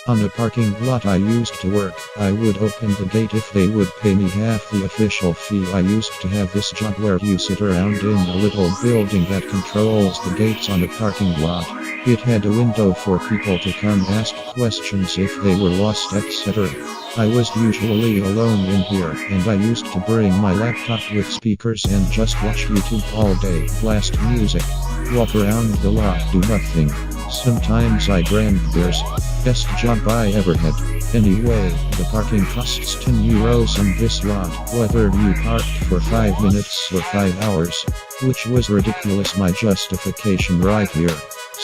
On a parking lot I used to work, I would open the gate if they would pay me half the official fee. I used to have this job where you sit around in a little building that controls the gates on a parking lot. It had a window for people to come ask questions if they were lost, etc. I was usually alone in here, and I used to bring my laptop with speakers and just watch YouTube all day, blast music, walk around the lot, do nothing. Sometimes I drank beers. Best job I ever had. Anyway, the parking costs €10 on this lot, whether you parked for 5 minutes or 5 hours. Which was ridiculous. My justification right here.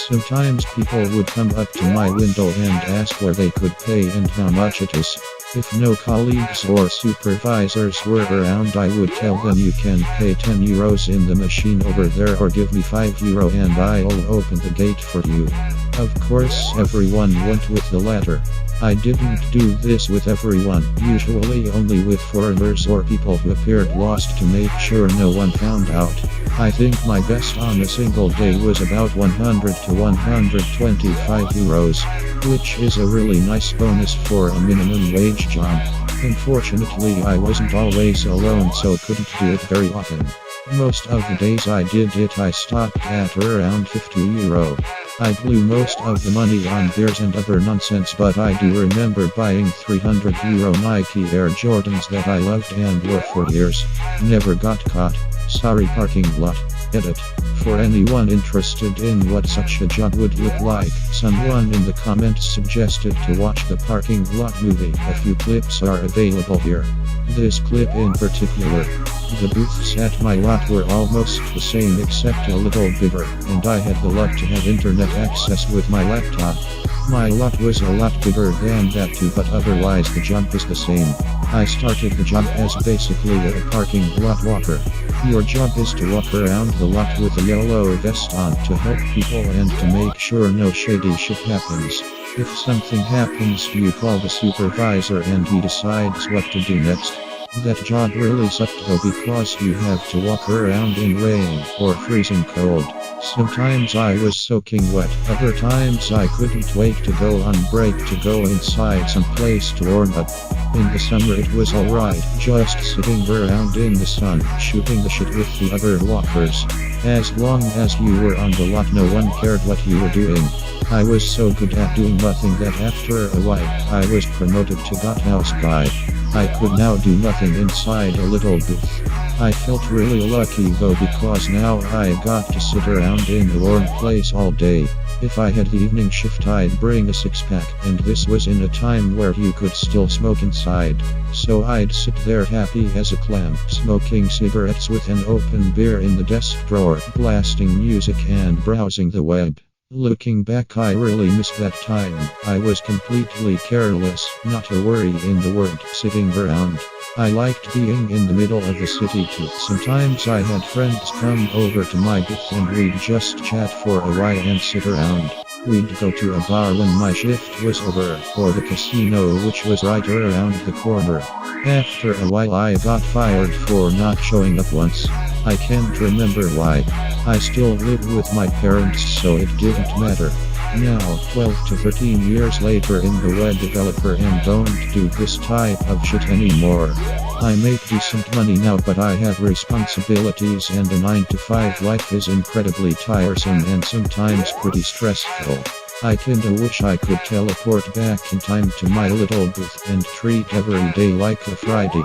Sometimes people would come up to my window and ask where they could pay and how much it is. If no colleagues or supervisors were around, I would tell them you can pay €10 in the machine over there or give me €5 and I'll open the gate for you. Of course everyone went with the latter. I didn't do this with everyone, usually only with foreigners or people who appeared lost to make sure no one found out. I think my best on a single day was about 100 to €125, which is a really nice bonus for a minimum wage job. Unfortunately I wasn't always alone, so couldn't do it very often. Most of the days I did it I stopped at around €50. I blew most of the money on beers and other nonsense, but I do remember buying €300 Nike Air Jordans that I loved and wore for years. Never got caught. Sorry parking lot. Edit. For anyone interested in what such a job would look like, someone in the comments suggested to watch the parking lot movie. A few clips are available here. This clip in particular. The booths at my lot were almost the same except a little bigger, and I had the luck to have internet access with my laptop. My lot was a lot bigger than that too, but otherwise the job was the same. I started the job as basically a parking lot walker. Your job is to walk around the lot with a yellow vest on to help people and to make sure no shady shit happens. If something happens, you call the supervisor and he decides what to do next. That job really sucked though, because you have to walk around in rain or freezing cold. Sometimes I was soaking wet, other times I couldn't wait to go on break to go inside some place to warm up. In the summer it was alright, just sitting around in the sun, shooting the shit with the other walkers. As long as you were on the lot, no one cared what you were doing. I was so good at doing nothing that after a while, I was promoted to Gothouse guy. I could now do nothing inside a little booth. I felt really lucky though, because now I got to sit around in a warm place all day. If I had the evening shift I'd bring a 6-pack, and this was in a time where you could still smoke inside. So I'd sit there happy as a clam, smoking cigarettes with an open beer in the desk drawer, blasting music and browsing the web. Looking back, I really missed that time. I was completely careless, not a worry in the world, sitting around. I liked being in the middle of the city too. Sometimes I had friends come over to my booth and we'd just chat for a while and sit around. We'd go to a bar when my shift was over, or the casino, which was right around the corner. After a while I got fired for not showing up once. I can't remember why. I still lived with my parents, so it didn't matter. Now, 12 to 13 years later, in the web developer and don't do this type of shit anymore. I make decent money now, but I have responsibilities and a 9-to-5 life is incredibly tiresome and sometimes pretty stressful. I kinda wish I could teleport back in time to my little booth and treat every day like a Friday.